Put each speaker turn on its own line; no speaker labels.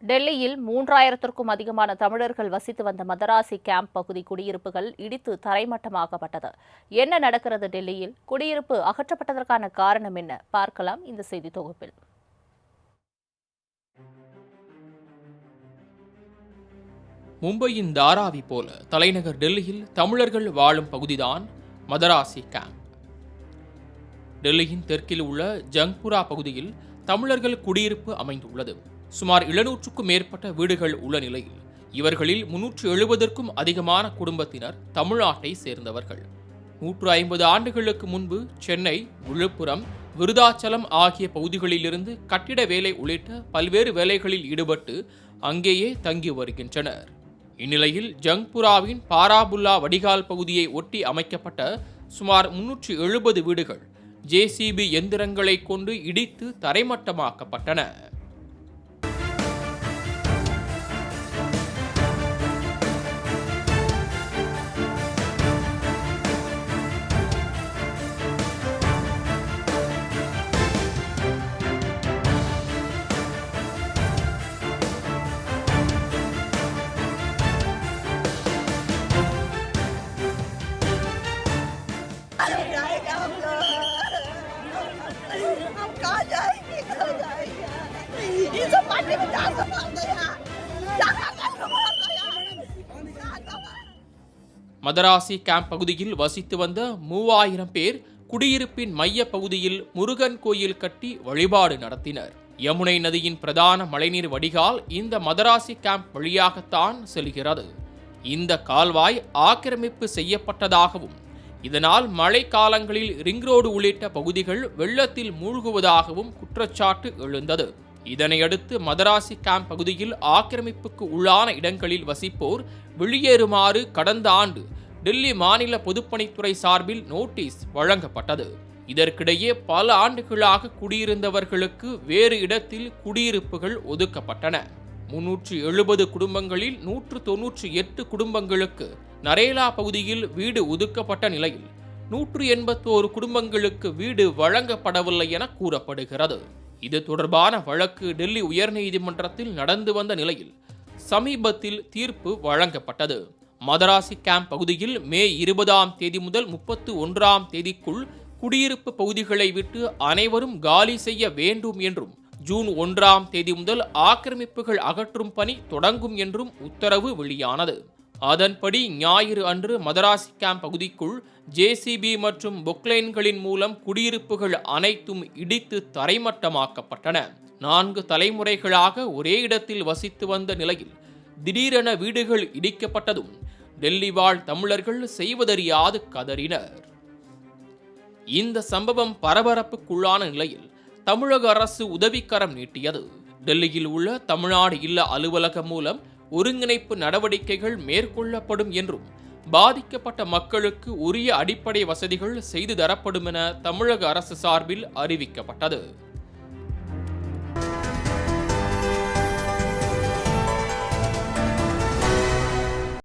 டெல்லியில் 3000த்திற்கும் அதிகமான தமிழர்கள் வசித்து வந்த மதராசி கேம்ப் பகுதி குடியிருப்புகள் இடித்து தரைமட்டமாக்கப்பட்டது. என்ன நடக்கிறது டெல்லியில்? குடியிருப்பு அகற்றப்பட்டதற்கான காரணம் என்ன? பார்க்கலாம் இந்த செய்தி தொகுப்பில்.
மும்பையின் தாராவி போல தலைநகர் டெல்லியில் தமிழர்கள் வாழும் பகுதிதான் மதராசி கேம்ப். டெல்லியின் தெற்கில் உள்ள ஜங்புரா பகுதியில் தமிழர்கள் குடியிருப்பு அமைந்துள்ளது. சுமார் 700க்கும் மேற்பட்ட வீடுகள் உள்ள நிலையில் இவர்களில் 370ற்கும் அதிகமான குடும்பத்தினர் தமிழ்நாட்டை சேர்ந்தவர்கள். 150 ஆண்டுகளுக்கு முன்பு சென்னை, விழுப்புரம், விருதாச்சலம் ஆகிய பகுதிகளிலிருந்து கட்டிட வேலை உள்ளிட்ட பல்வேறு வேலைகளில் ஈடுபட்டு அங்கேயே தங்கி வருகின்றனர். இந்நிலையில் ஜங்புராவின் பாராபுல்லா வடிகால் பகுதியை ஒட்டி அமைக்கப்பட்ட சுமார் 370 வீடுகள் ஜேசிபி எந்திரங்களை கொண்டு இடித்து தரைமட்டமாக்கப்பட்டன. மதராசி கேம்ப் பகுதியில் வசித்து வந்த 3000 பேர் குடியிருப்பின் மைய பகுதியில் முருகன் கோயில் கட்டி வழிபாடு நடத்தினர். யமுனை நதியின் பிரதான மழைநீர் வடிகால் இந்த மதராசி கேம்ப் வழியாகத்தான் செல்கிறது. இந்த கால்வாய் ஆக்கிரமிப்பு செய்யப்பட்டதாகவும் இதனால் மழை காலங்களில் ரிங் ரோடு உள்ளிட்ட பகுதிகள் வெள்ளத்தில் மூழ்குவதாகவும் குற்றச்சாட்டு எழுந்தது. இதனையடுத்து மதராசி கேம்ப் பகுதியில் ஆக்கிரமிப்புக்கு உள்ளான இடங்களில் வசிப்போர் வெளியேறுமாறு கடந்த ஆண்டு டெல்லி மாநில பொதுப்பணித்துறை சார்பில் நோட்டீஸ் வழங்கப்பட்டது. இதற்கிடையே பல ஆண்டுகளாக குடியிருந்தவர்களுக்கு வேறு இடத்தில் குடியிருப்புகள் ஒதுக்கப்பட்டன. 370 குடும்பங்களில் 198 குடும்பங்களுக்கு நரேலா பகுதியில் வீடு ஒதுக்கப்பட்ட நிலையில் 181 குடும்பங்களுக்கு வீடு வழங்கப்படவில்லை என கூறப்படுகிறது. இது தொடர்பான வழக்கு டெல்லி உயர்நீதிமன்றத்தில் நடந்து வந்த நிலையில் சமீபத்தில் தீர்ப்பு வழங்கப்பட்டது. மதராசி கேம்ப் பகுதியில் மே 20ஆம் தேதி முதல் 31ஆம் தேதிக்குள் குடியிருப்பு பகுதிகளை விட்டு அனைவரும் காலி செய்ய வேண்டும் என்றும் ஜூன் 1ஆம் தேதி முதல் ஆக்கிரமிப்புகள் அகற்றும் பணி தொடங்கும் என்றும் உத்தரவு வெளியானது. அதன்படி ஞாயிறு அன்று மதராசி கேம்ப் பகுதிக்குள் ஜேசிபி மற்றும் பொக்லைன்களின் மூலம் குடியிருப்புகள் அனைத்தும் இடித்து தரைமட்டமாக்கப்பட்டன. 4 தலைமுறைகளாக ஒரே இடத்தில் வசித்து வந்த நிலையில் திடீரென வீடுகள் இடிக்கப்பட்டதும் டெல்லி வாழ் தமிழர்கள் செய்வதறியாது கதறினர். இந்த சம்பவம் பரபரப்புக்குள்ளான நிலையில் தமிழக அரசு உதவிக்கரம் நீட்டியது. டெல்லியில் உள்ள தமிழ்நாடு இல்ல அலுவலகம் மூலம் ஒருங்கிணைப்பு நடவடிக்கைகள் மேற்கொள்ளப்படும் என்றும் பாதிக்கப்பட்ட மக்களுக்கு உரிய அடிப்படை வசதிகள் செய்து தரப்படும் என தமிழக அரசு சார்பில் அறிவிக்கப்பட்டது.